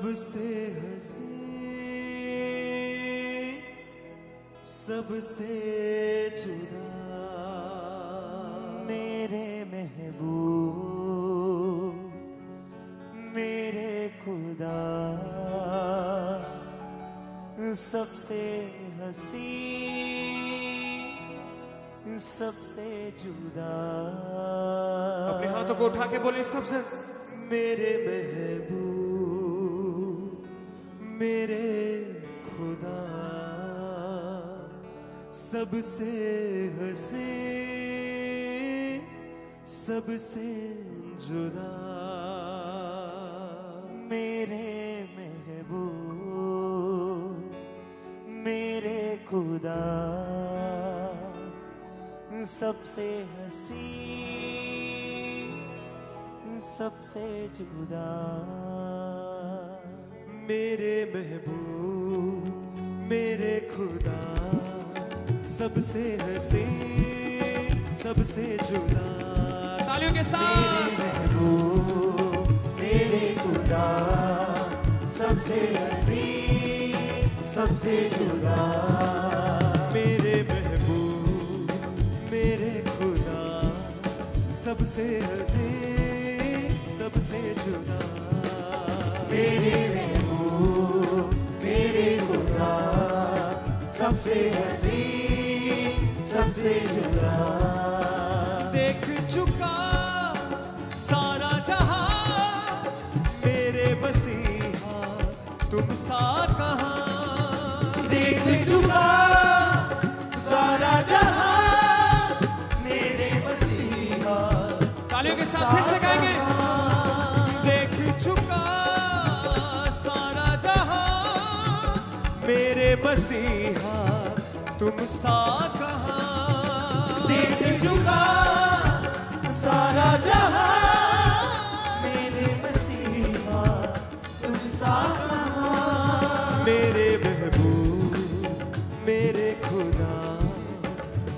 सबसे हंसी, सबसे जुदा मेरे महबूब, मेरे खुदा, सबसे हंसी, सबसे जुदा। अपने हाथों को उठा के बोले सबसे, मेरे महबूब, मेरे खुदा, सबसे हंसी, सबसे जुदा। मेरे महबूब, मेरे खुदा, सबसे हंसी, सबसे जुदा। मेरे महबूब, मेरे खुदा, सबसे हंसी, सबसे जुदा। तालियों के साथ। मेरे महबूब, मेरे खुदा, सबसे हंसी, सबसे जुदा। मेरे महबूब, मेरे खुदा, सबसे हंसी, सबसे जुदा। मेरे महबूब, मेरे खुदा, सबसे हंसी, सबसे जुदा। देख चुका सारा जहां, मेरे मसीहा तुम सा कहां। देख चुका सारा जहां, मेरे मसीहा। तालियों के साथ फिर से गाएंगे। देख चुका सारा जहां, मेरे मसीहा तुम सा कहां। देख चुका सारा जहां, मेरे मसीहा तुम सा कहां। मेरे महबूब, मेरे खुदा,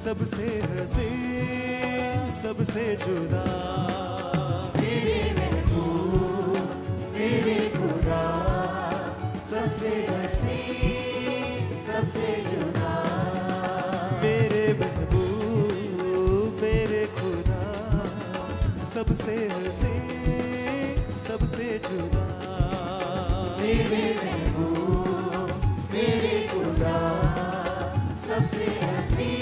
सबसे हंसी, सबसे जुदा। मेरे महबूब, मेरे खुदा, सबसे हंसी, सबसे जुदा। मेरे महबूब, मेरे खुदा, सबसे हंसी, सबसे जुदा। मेरे महबूब, मेरे खुदा, सबसे हंसी,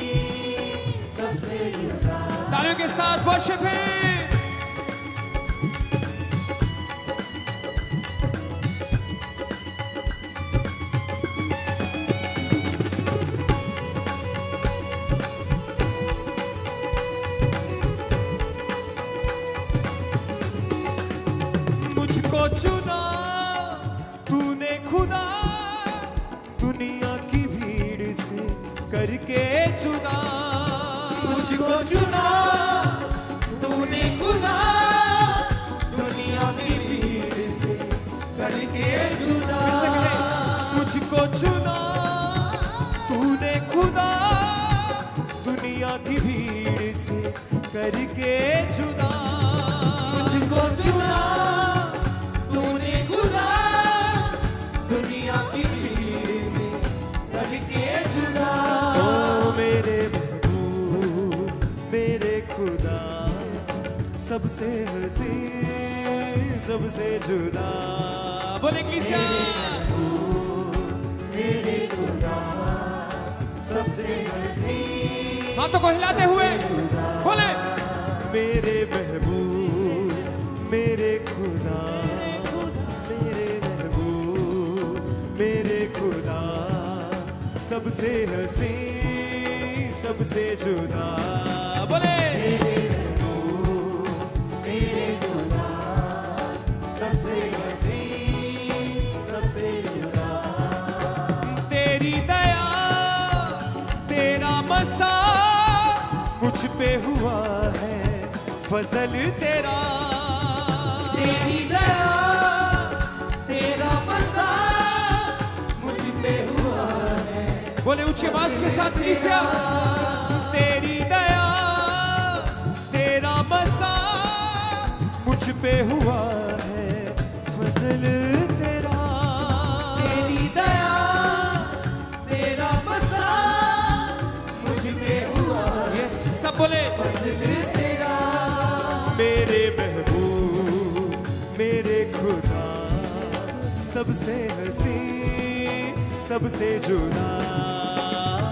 सबसे जुदा। तालियों के साथ वर्शिप है। मुझको चुना तूने खुदा, दुनिया की भीड़ से करके जुदा। मुझको चुना तूने खुदा, दुनिया की भीड़ से करके जुदा। मुझको चुना तूने खुदा, दुनिया की भीड़ से करके जुदा। मुझको चुना तूने खुदा, दुनिया की भीड़ से करके जुदा। ओ मेरे महबूब, मेरे खुदा, सबसे हंसी, सबसे जुदा। बोले कलीसिया। मेरे खुदा, सबसे हंसी, हाथों को हिलाते हुए बोले। मेरे महबूब, मेरे खुदा, मेरे महबूब, मेरे खुदा, सबसे हंसी, सबसे जुदा। बोले। मेरे महबूब, मेरे खुदा, सबसे हंसी, सबसे जुदा। तेरी दया, तेरा मसा मुझ पे हुआ है, फजल तेरा। तेरी दया, तेरा मसा मुझ पे हुआ है। बोले ऊंची आवाज के साथ कलीसिया। तेरी दया, तेरा मसा मुझ पे हुआ है, फजल तेरा। बोले मेरे महबूब मेरे खुदा, सबसे हंसी सबसे जुदा।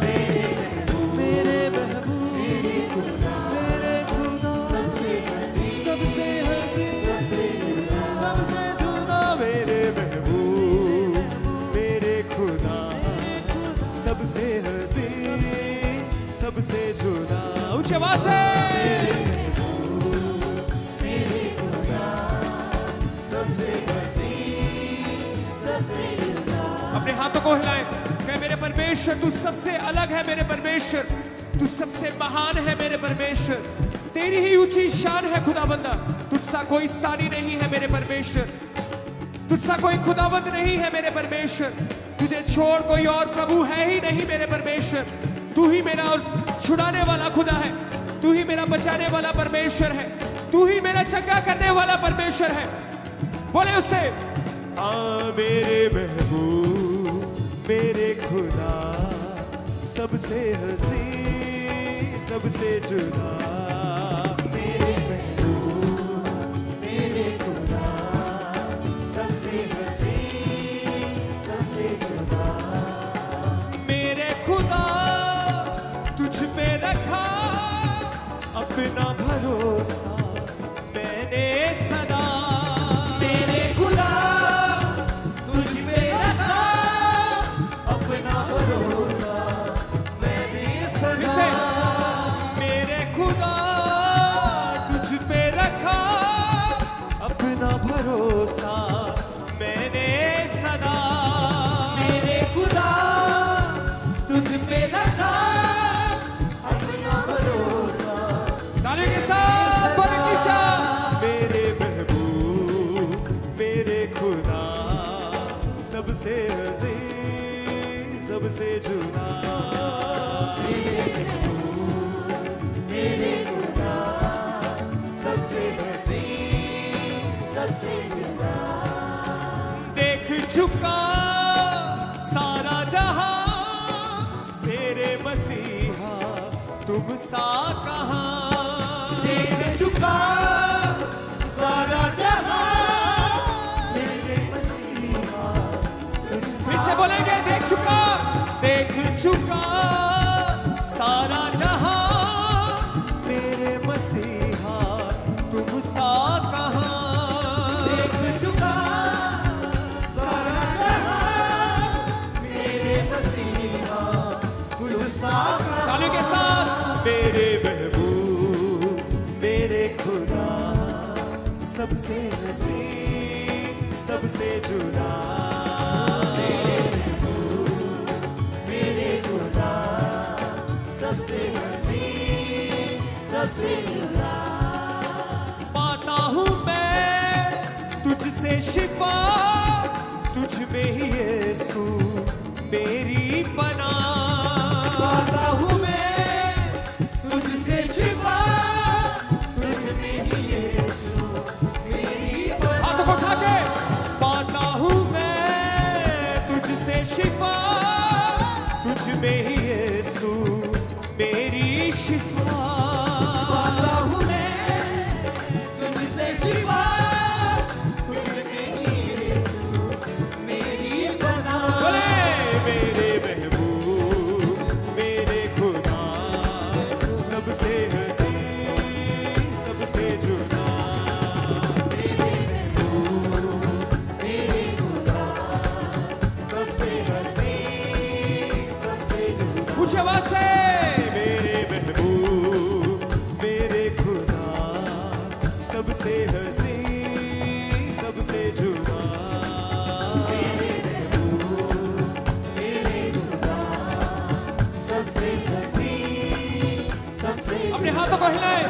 मेरे महबूब मेरे खुदा, सबसे हंसी सबसे जुदा। मेरे महबूब मेरे खुदा, सबसे हंसी सबसे जुदा। ऊंची आवाज से अपने हाथों को हिलाएं, कहे मेरे परमेश्वर तू सबसे अलग है, मेरे परमेश्वर तू सबसे महान है, मेरे परमेश्वर तेरी ही ऊंची शान है खुदाबंदा। तुझसा कोई सानी नहीं है मेरे परमेश्वर, तुझसा कोई खुदाबंद नहीं है मेरे परमेश्वर। तुझे छोड़ कोई और प्रभु है ही नहीं मेरे परमेश्वर। तू ही मेरा छुड़ाने वाला खुदा है, तू ही मेरा बचाने वाला परमेश्वर है, तू ही मेरा चंगा करने वाला परमेश्वर है। बोले उससे मेरे महबूब मेरे खुदा, सबसे हंसी सबसे जुदा। मेरे महबूब मेरे खुदा, सबसे हंसी सबसे जुदा। मेरे खुदा तुझ पे रखा अपना भरोसा मैंने सदा। मेरे खुदा तुझ पे रखा अपना भरोसा मैंने सदा। मेरे खुदा तुझ पे रखा अपना भरोसा मैंने सदा। मेरे खुदा तुझ पे रखा अपना भरोसा। तालियों के साथ बोले किसा मेरे महबूब मेरे खुदा, सबसे हंसी सबसे जुदा। मेरे खुदा, सबसे हंसी सबसे जुदा। देख चुका सारा जहां, तेरे मसीहा तुम सा कहां। देख चुका सारा जहां, तेरे मसीहा फिर से बोलेंगे देख चुका सारा जहां, मेरे मसीहा तुम सा कहां। देख चुका सारा जहां, मेरे मसीहा तुम सा कहां। तालियों के साथ मेरे महबूब मेरे खुदा, सबसे हंसी सबसे जुदा। मेरे महबूब मेरे खुदा, सबसे हंसी सबसे जुदा। पाता हूँ मैं तुझसे शिफा, तुझ में ही यीशु मेरी पनाह। पाता हूँ मैं तुझसे शिफा, तुझ में ही यीशु मेरी पनाह। हाथों को उठा के पाता हूँ मैं तुझसे शिफा, तुझ में ही यीशु मेरी शिफा। पाता हूँ मैं तुझसे शिफा, तुझ में ही यीशु मेरी पनाह। बोले मेरे महबूब मेरे खुदा, सबसे हंसी सबसे जुदा। मेरे महबूब मेरे खुदा, सबसे हंसी सबसे जुदा। ऊंची आवाज से मेरे महबूब मेरे खुदा, सबसे हंसी सबसे जुदा। मेरे महबूब मेरे खुदा, सबसे हंसी सबसे। अपने हाथों को हिलाएं,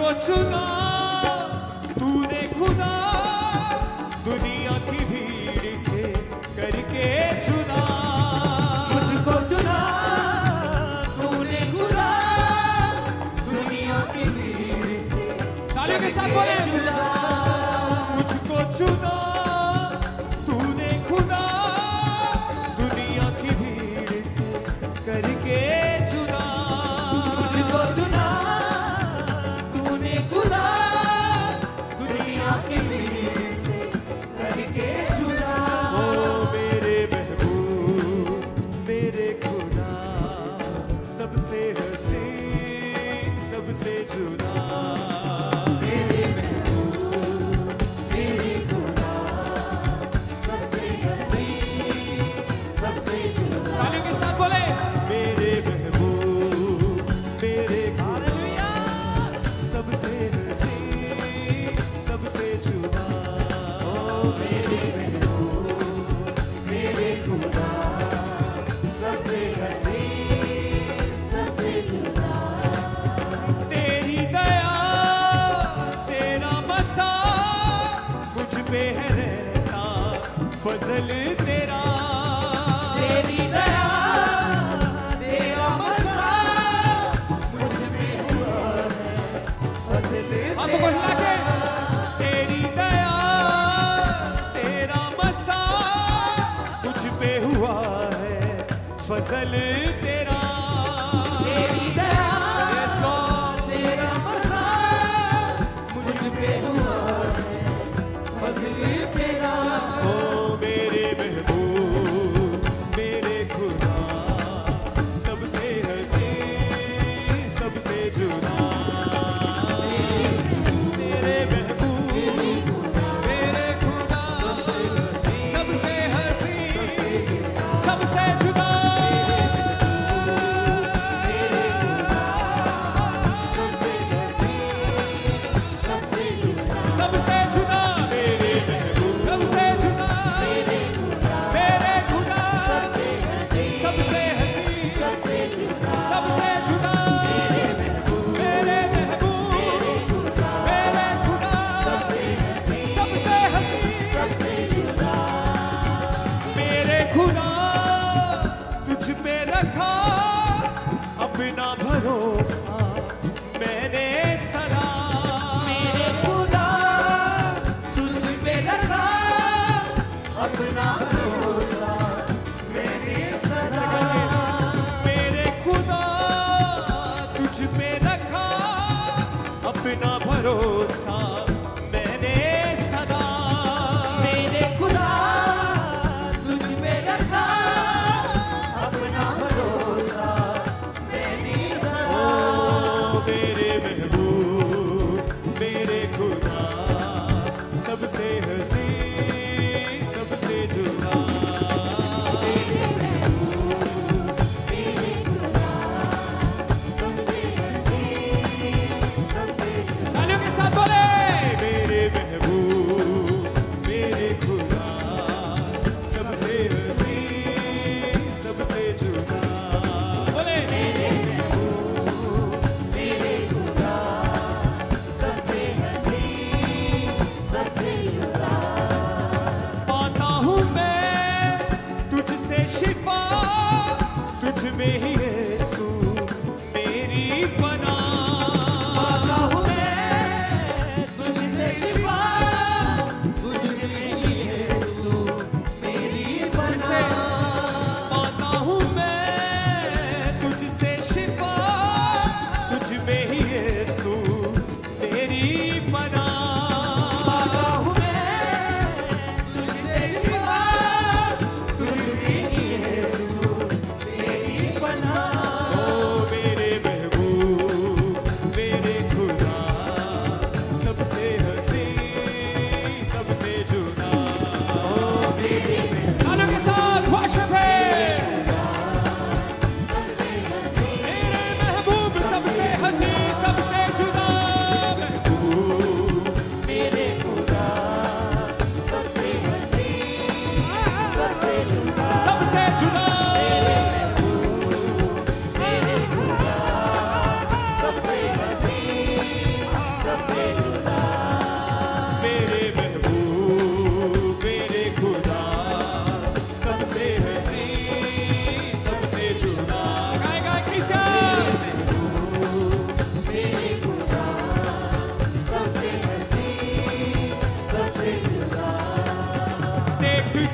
मुझको चुना तूने खुदा, दुनिया की भीड़ से करके जुदा। मुझको चुना तूने खुदा, दुनिया की भीड़ से तालियों के साथ बोले। मुझको चुना तूने खुदा, दुनिया की भीड़ से करके जुदा। मुझको चुना तूने खुदा, दुनिया की भीड़ से करके जुदा। ओ मेरे महबूब मेरे खुदा, सबसे हसी सबसे जुदा। मेरे महबूब मेरे खुदा, सबसे हसी सबसे जुदा। तालियों के साथ बोले। मेरे महबूब मेरे खुदा, सबसे हसी सबसे जुदा। ओ मेरे महबूब मेरे खुदा, सबसे हसी सबसे जुदा। तेरी दया तेरा मसा मुझ पे है रहता, फजल तेरा। तेरी दया तेरा मसा मुझ पे हुआ है, फजल हाथों को हिला के। तेरी दया तेरा मसा मुझ पे हुआ है, फजल तेरा। तेरी दया Yes, Lord. तेरा मसा मुझ पे हुआ है, फजल तेरा। ओ मेरे महबूब मेरे खुदा, सबसे हसी सबसे जुदा। मेरे महबूब मेरे खुदा, सबसे हसी सबसे जुदा। सबसे जुदा मेरे महबूब, सबसे जुदा मेरे खुदा, सबसे हसी सबसे जुदा। मेरे महबूब मेरे खुदा, सबसे हसी। मेरे खुदा तुझ पे रखा अपना भरोसा मैंने सदा। मेरे खुदा तुझ पे रखा अपना भरोसा मैंने सदा। मेरे खुदा तुझ पे रखा अपना भरोसा मैंने सदा। मेरे खुदा तुझ पे रखा अपना भरोसा मैंने सदा। ओ मेरे महबूब मेरे खुदा, सबसे हसी सबसे जुदा। तालियों के साथ बोले। मेरे महबूब मेरे खुदा, सबसे हसी सबसे जुदा। बोले। मेरे खुदा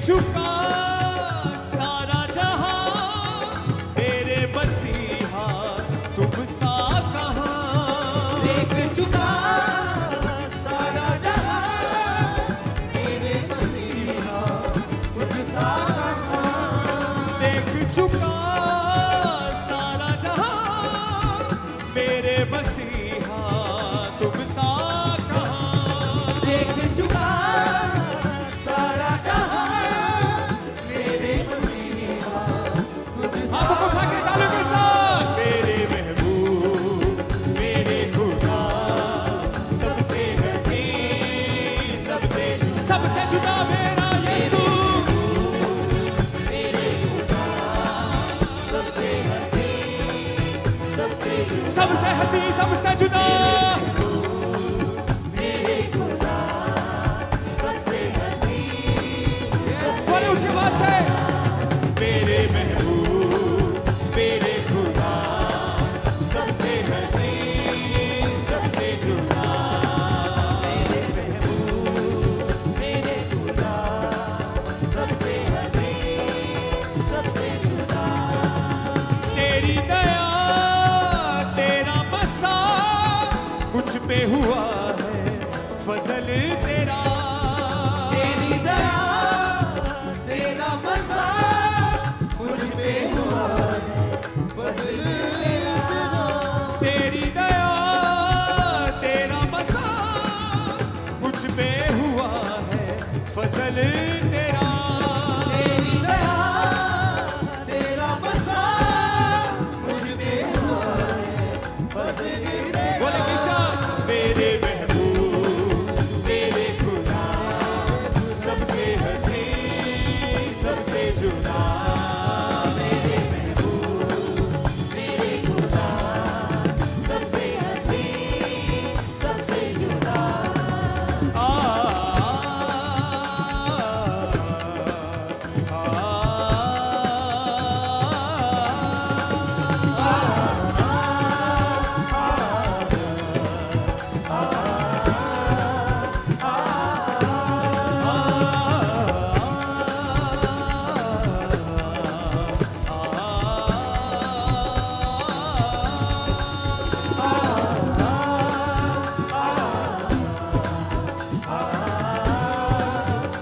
चुका सारा जहां, मेरे मसीहा तुम सा कहां। देख चुका सारा जहां, मेरे मसीहा तुझ सा कहां। देख चुका सारा जहां, मेरे मसीहा तुम सा कहां। देख चुका सारा जहां, मेरे मसीहा तुझ सा हाथों को उठा के तालियों के साथ। मेरे महबूब मेरे खुदा, सबसे हसी सबसे जुदा मेरा यीशु। मेरे खुदा, सबसे हसी सबसे जुदा। सबसे हसी सबसे जुदा। मेरे खुदा, सबसे हसी बोले ऊंची आवाज से। मेरे महबूब मेरे खुदा, सबसे हसी सबसे जुदा। मेरे महबूब मेरे खुदा, सबसे हसी सबसे जुदा। तेरी दया तेरा बसा मुझ पे हुआ है फजल तेरा। तेरी दया तेरा बसा मुझ पे हुआ है फजल तेरा। तेरी दया तेरा बसा मुझ पे हुआ है फजल तेरा। तेरी दया तेरा बसा मुझ पे हुआ है फजल तेरा। बोले किसा। मेरे महबूब मेरे खुदा, सबसे हसी सबसे जुदा। मेरे महबूब मेरे खुदा, सबसे हसी सबसे जुदा। आ, आ,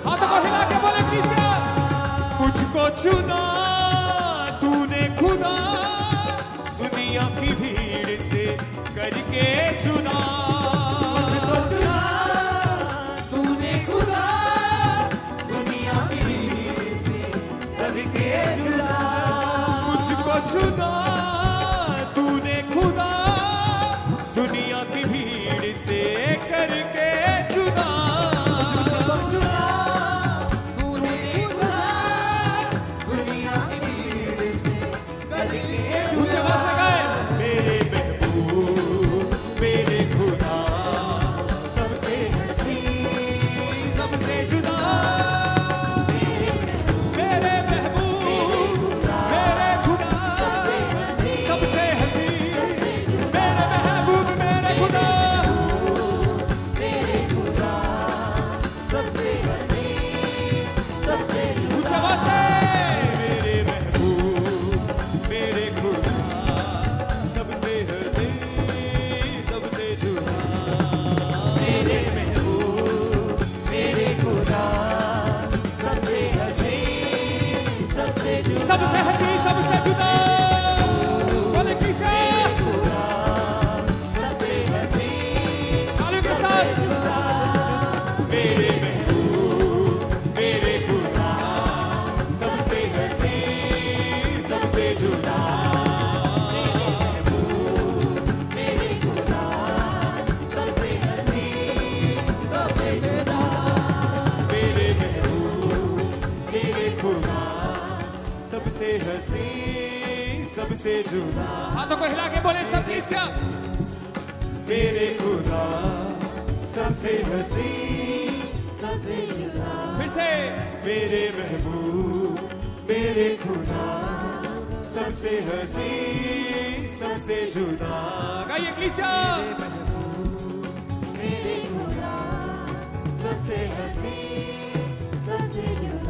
हाथों को हिला के बोले कलीसिया। मुझको चुना तूने खुदा, दुनिया की भीड़ से करके चुना। मुझको चुना तूने खुदा, दुनिया की भीड़ से करके चुना। मुझको चुना तूने खुदा, दुनिया की भीड़ से करके चुना। मुझको चुना तूने खुदा, दुनिया की भीड़ से करके ऊंचे आवाज से गाए। मेरे महबूब मेरे खुदा, सबसे हसी सबसे जुदा। मेरे महबूब मेरे खुदा, सबसे हसी। मेरे महबूब मेरे खुदा, मेरे खुदा, सबसे हसी सबसे जुदा। ऊंचे आवाज से। मेरे महबूब मेरे खुदा, सबसे हसी सबसे जुदा। मेरे महबूब मेरे खुदा, सबसे हसी सबसे जुदा। सबसे हसी सबसे जुदा। बोले किसे। सबसे हसी तालियों के साथ। जुदा। मेरे महबूब मेरे खुदा, सबसे हसी सबसे जुदा। मेरे महबूब मेरे खुदा, सबसे हसी सबसे जुदा। मेरे महबूब मेरे खुदा, सबसे हसी सबसे जुदा। हाथों को हिला के बोले सब कलीसिया। मेरे खुदा, सबसे हसी सबसे जुदा। फिर से। मेरे महबूब मेरे खुदा, सबसे हसी सबसे जुदा। गाइए कलीसिया। मेरे खुदा, सबसे हसी सबसे जुदा।